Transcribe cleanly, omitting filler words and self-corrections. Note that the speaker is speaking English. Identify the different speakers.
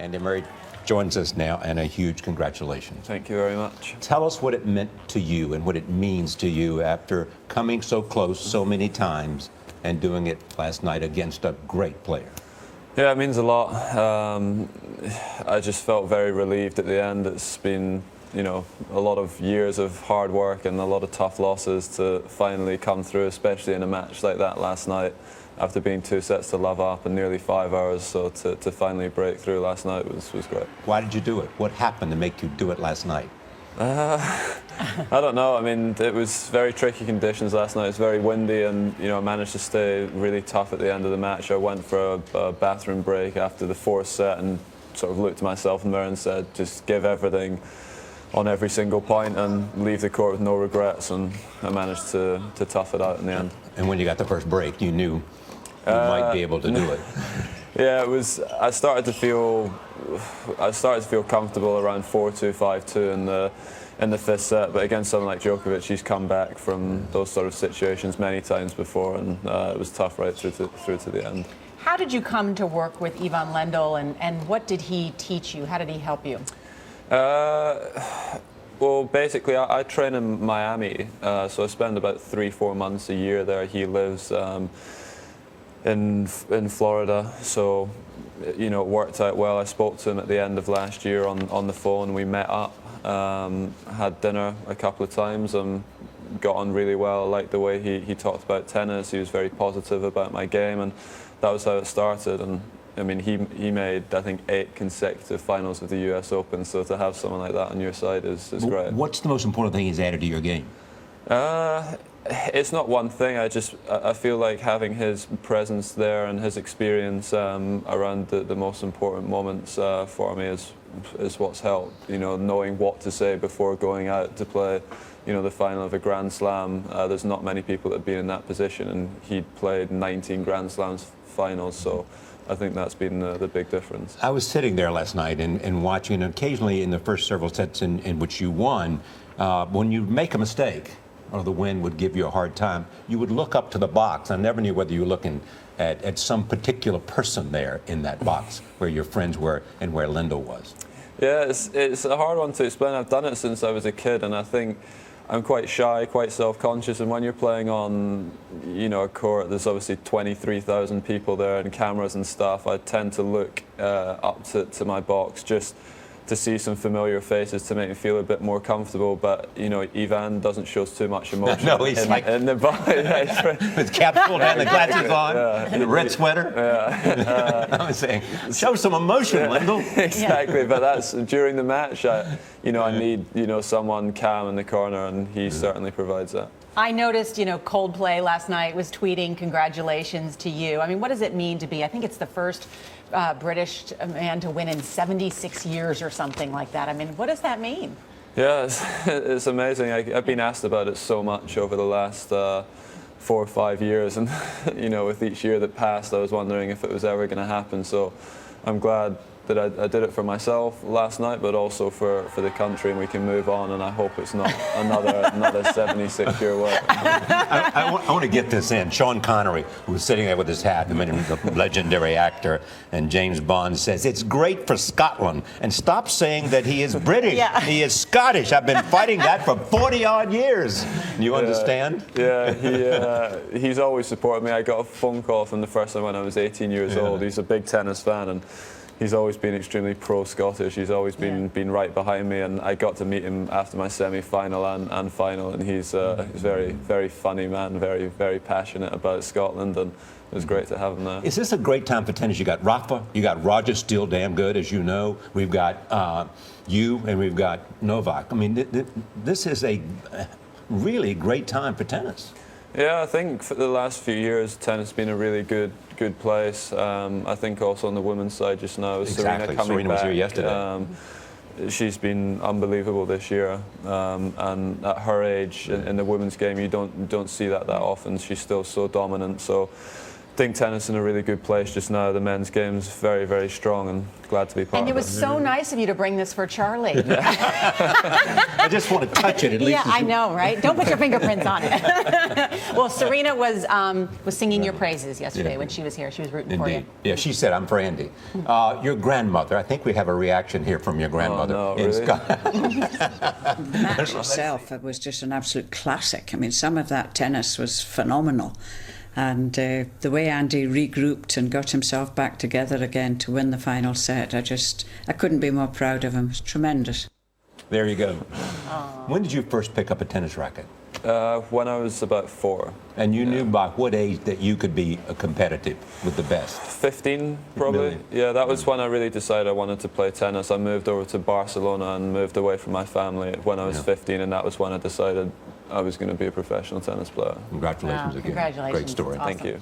Speaker 1: Andy Murray joins us now, and a huge congratulations.
Speaker 2: Thank you very much.
Speaker 1: Tell us what it meant to you and what it means to you after coming so close so many times and doing it last night against a great player.
Speaker 2: Yeah, it means a lot. I just felt very relieved at the end. It's been, a lot of years of hard work and a lot of tough losses to finally come through, especially in a match like that last night. After being 2 sets to love up and nearly 5 hours, so to finally break through last night was great.
Speaker 1: Why did you do it? What happened to make you do it last night?
Speaker 2: I don't know. I mean, it was very tricky conditions last night. It was very windy, and I managed to stay really tough at the end of the match. I went for a bathroom break after the 4th set and sort of looked at myself in the mirror and said, just give everything on every single point and leave the court with no regrets, and I managed to tough it out in the end. And
Speaker 1: when you got the first break, you knew you might be able to do it.
Speaker 2: Yeah, it was. I started to feel comfortable around 4-2, 5-2 in the 5th set. But against someone like Djokovic, he's come back from those sort of situations many times before, and it was tough right through to the end.
Speaker 3: How did you come to work with Ivan Lendl, and what did he teach you? How did he help you?
Speaker 2: Well, basically, I train in Miami, so I spend about 3-4 months a year there. He lives in Florida, so it worked out well. I spoke to him at the end of last year on the phone. We met up, had dinner a couple of times, and got on really well. I liked the way he talked about tennis. He was very positive about my game, and that was how it started. And I mean, he made, I think, 8 consecutive finals of the US Open, so to have someone like that on your side is great.
Speaker 1: What's the most important thing he's added to your game?
Speaker 2: It's not one thing. I feel like having his presence there and his experience around the most important moments for me is what's helped. Knowing what to say before going out to play, the final of a Grand Slam. There's not many people that have been in that position, and he'd played 19 Grand Slams finals, so I think that's been the big difference.
Speaker 1: I was sitting there last night and watching, and occasionally in the first several sets in which you won, when you make a mistake, or the wind would give you a hard time, you would look up to the box. I never knew whether you were looking at some particular person there in that box where your friends were and where Lendl was.
Speaker 2: Yeah, it's a hard one to explain. I've done it since I was a kid, and I think I'm quite shy, quite self-conscious, and when you're playing on, a court, there's obviously 23,000 people there and cameras and stuff, I tend to look up to my box just to see some familiar faces to make me feel a bit more comfortable. But Ivan doesn't show too much emotion.
Speaker 1: No, he's
Speaker 2: in the box.
Speaker 1: With cap pulled down, the glasses on, and the red sweater.
Speaker 2: Yeah.
Speaker 1: I was saying, show some emotion, Lendl.
Speaker 2: Exactly, but that's during the match. I need someone calm in the corner, and he certainly provides that.
Speaker 3: I noticed, Coldplay last night was tweeting congratulations to you. I mean, what does it mean to be? I think it's the first British man to win in 76 years or something like that. I mean, what does that mean?
Speaker 2: Yeah, it's amazing. I've been asked about it so much over the last 4 or 5 years, and with each year that passed, I was wondering if it was ever going to happen. So I'm glad that I did it for myself last night, but also for the country, and we can move on, and I hope it's not another 76-year wait.
Speaker 1: I want to get this in. Sean Connery, who was sitting there with his hat, the legendary actor, and James Bond says, it's great for Scotland, and stop saying that he is British.
Speaker 3: Yeah.
Speaker 1: He is Scottish. I've been fighting that for 40-odd years. You understand?
Speaker 2: Yeah, he's always supported me. I got a phone call from the first time when I was 18 years old. He's a big tennis fan, and he's always been extremely pro-Scottish. He's always been right behind me, and I got to meet him after my semi-final and final, and he's a very, very funny man, very, very passionate about Scotland, and it was great to have him there.
Speaker 1: Is this a great time for tennis? You got Rafa, you got Roger, still damn good, as you know. We've got you, and we've got Novak. I mean, this is a really great time for tennis.
Speaker 2: Yeah, I think for the last few years, tennis has been a really good place. I think also on the women's side just now,
Speaker 1: exactly.
Speaker 2: Serena
Speaker 1: was here yesterday.
Speaker 2: She's been unbelievable this year, and at her age in the women's game, you don't see that often. She's still so dominant. So, think tennis is in a really good place just now. The men's game's very, very strong, and glad to be part
Speaker 3: And it
Speaker 2: of
Speaker 3: was so nice of you to bring this for Charlie.
Speaker 1: I just want to touch it at least.
Speaker 3: Yeah, I know, right? Don't put your fingerprints on it. Well, Serena was singing your praises yesterday when she was here. She was rooting for you.
Speaker 1: Indeed. Yeah, she said, I'm for Andy. Your grandmother, I think we have a reaction here from your grandmother.
Speaker 2: no,
Speaker 1: in
Speaker 2: really?
Speaker 4: The match itself, it was just an absolute classic. I mean, some of that tennis was phenomenal. And the way Andy regrouped and got himself back together again to win the final set, I couldn't be more proud of him. It was tremendous.
Speaker 1: There you go. When did you first pick up a tennis racket?
Speaker 2: When I was about 4.
Speaker 1: And you knew by what age that you could be competitive with the best?
Speaker 2: 15, probably.
Speaker 1: Really?
Speaker 2: Yeah, that was when I really decided I wanted to play tennis. I moved over to Barcelona and moved away from my family when I was 15, and that was when I decided I was going to be a professional tennis player.
Speaker 1: Congratulations
Speaker 3: Wow,
Speaker 1: again.
Speaker 3: congratulations.
Speaker 1: Great story.
Speaker 3: Awesome.
Speaker 2: Thank you.